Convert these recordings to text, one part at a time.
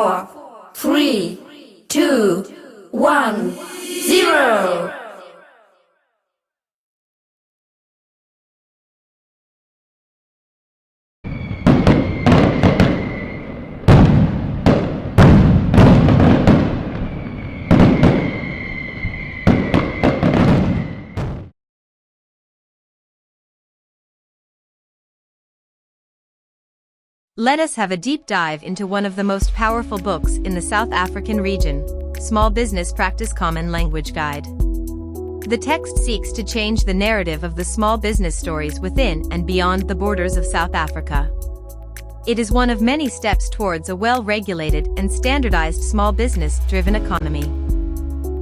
4, 3, 2, 1, 0. Let us have a deep dive into one of the most powerful books in the South African region, Small Business Practice Common Language Guide. The text seeks to change the narrative of the small business stories within and beyond the borders of South Africa. It is one of many steps towards a well-regulated and standardized small business-driven economy.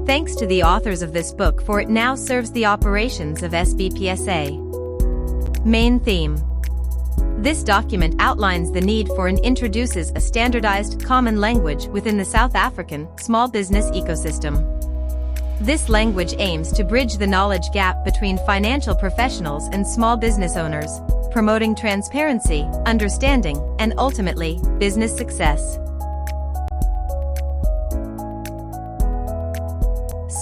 Thanks to the authors of this book, for it now serves the operations of SBPSA. Main theme. This document outlines the need for and introduces a standardized, common language within the South African small business ecosystem. This language aims to bridge the knowledge gap between financial professionals and small business owners, promoting transparency, understanding, and ultimately, business success.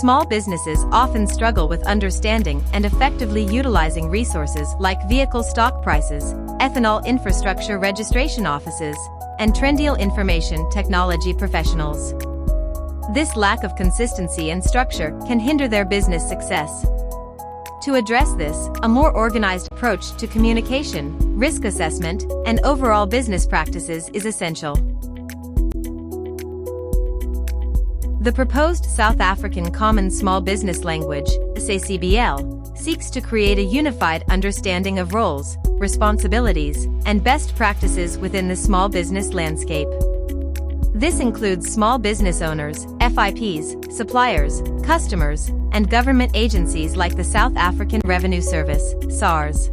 Small businesses often struggle with understanding and effectively utilizing resources like vehicle stock prices, ethanol infrastructure registration offices, and trendial information technology professionals. This lack of consistency and structure can hinder their business success. To address this, a more organized approach to communication, risk assessment, and overall business practices is essential. The proposed South African Common Small Business Language, SACBL, seeks to create a unified understanding of roles, responsibilities, and best practices within the small business landscape. This includes small business owners, FIPs, suppliers, customers, and government agencies like the South African Revenue Service, SARS.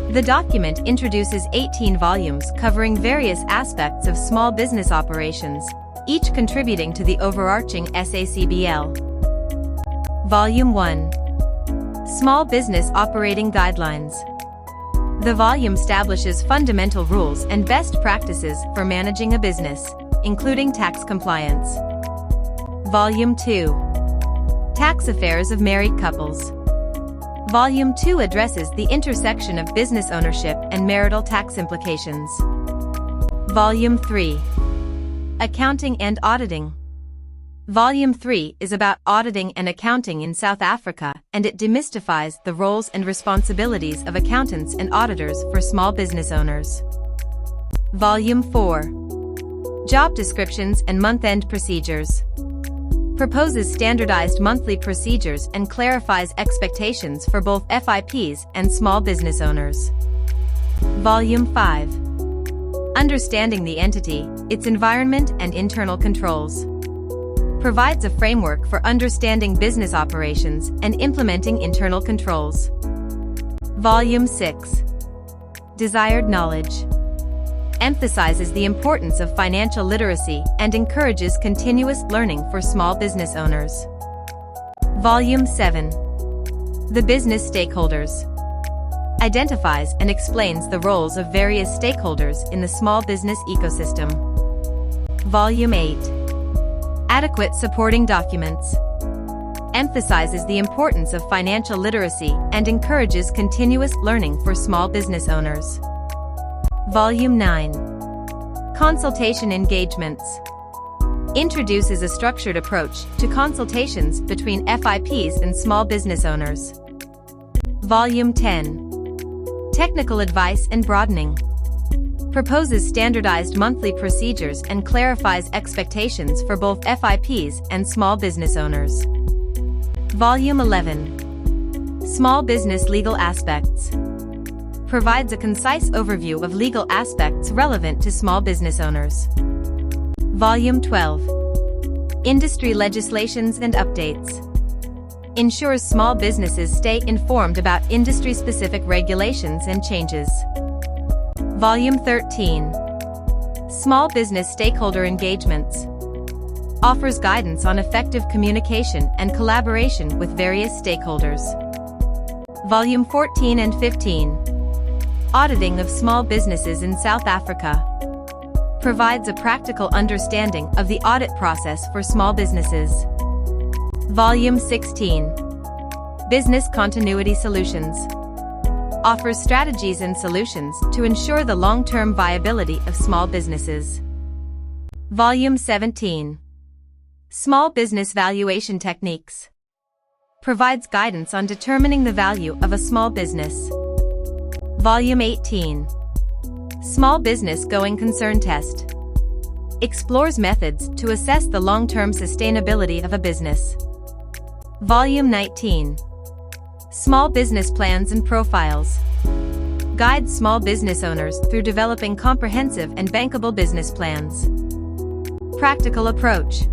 The document introduces 18 volumes covering various aspects of small business operations, each contributing to the overarching SACBL. Volume 1. Small Business Operating Guidelines. The volume establishes fundamental rules and best practices for managing a business, including tax compliance. Volume 2. Tax Affairs of Married Couples. Volume 2 addresses the intersection of business ownership and marital tax implications. Volume 3. Accounting and Auditing. Volume 3 is about auditing and accounting in South Africa, and it demystifies the roles and responsibilities of accountants and auditors for small business owners. Volume 4. Job Descriptions and Month-End Procedures. Proposes standardized monthly procedures and clarifies expectations for both FIPs and small business owners. Volume 5. Understanding the entity, its environment and internal controls. Provides a framework for understanding business operations and implementing internal controls. Volume 6. Desired Knowledge. Emphasizes the importance of financial literacy and encourages continuous learning for small business owners. Volume 7. The Business Stakeholders. Identifies and explains the roles of various stakeholders in the small business ecosystem. Volume 8. Adequate Supporting Documents. Emphasizes the importance of financial literacy and encourages continuous learning for small business owners. Volume 9. Consultation Engagements. Introduces a structured approach to consultations between FIPs and small business owners. Volume 10. Technical Advice and Broadening. Proposes standardized monthly procedures and clarifies expectations for both FIPs and small business owners. Volume 11. Small Business Legal Aspects. Provides a concise overview of legal aspects relevant to small business owners. Volume 12. Industry Legislations and Updates. Ensures small businesses stay informed about industry-specific regulations and changes. Volume 13. Small Business Stakeholder Engagements. Offers guidance on effective communication and collaboration with various stakeholders. Volume 14 and 15. Auditing of Small Businesses in South Africa. Provides a practical understanding of the audit process for small businesses. Volume 16. Business Continuity Solutions. Offers strategies and solutions to ensure the long-term viability of small businesses. Volume 17. Small Business Valuation Techniques. Provides guidance on determining the value of a small business. Volume 18. Small Business Going Concern Test. Explores methods to assess the long-term sustainability of a business. Volume 19. Small Business Plans and Profiles. Guides small business owners through developing comprehensive and bankable business plans. Practical Approach.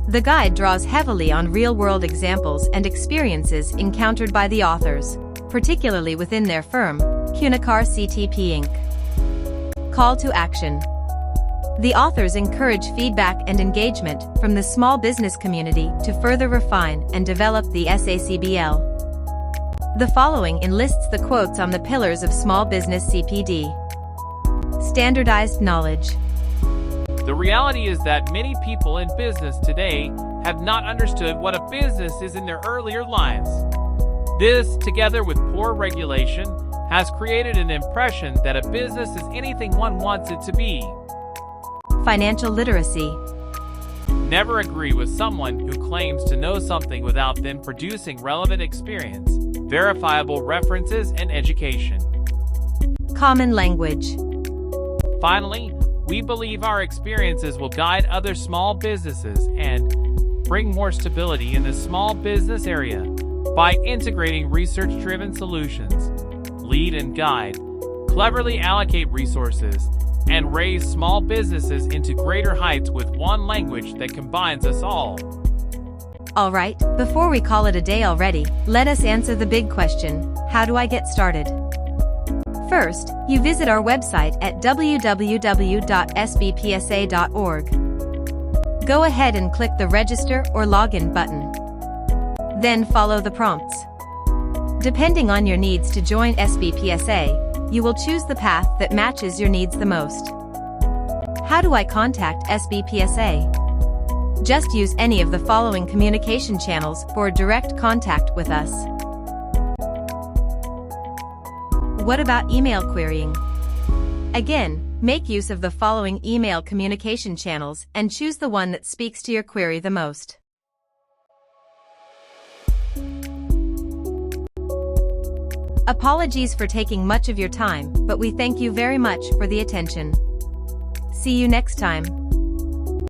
The guide draws heavily on real-world examples and experiences encountered by the authors, particularly within their firm, Cunikar CTP Inc. Call to Action. The authors encourage feedback and engagement from the small business community to further refine and develop the SACBL. The following enlists the quotes on the pillars of Small Business CPD. Standardized knowledge. The reality is that many people in business today have not understood what a business is in their earlier lives. This, together with poor regulation, has created an impression that a business is anything one wants it to be. Financial literacy. Never agree with someone who claims to know something without them producing relevant experience, verifiable references, and education. Common language. Finally, we believe our experiences will guide other small businesses and bring more stability in the small business area by integrating research-driven solutions, lead and guide, cleverly allocate resources, and raise small businesses into greater heights with one language that combines us all. Alright, before we call it a day already, let us answer the big question: how do I get started? First, you visit our website at www.sbpsa.org. Go ahead and click the Register or Login button. Then follow the prompts. Depending on your needs to join SBPSA, you will choose the path that matches your needs the most. How do I contact SBPSA? Just use any of the following communication channels for direct contact with us. What about email querying? Again, make use of the following email communication channels and choose the one that speaks to your query the most. Apologies for taking much of your time, but we thank you very much for the attention. See you next time.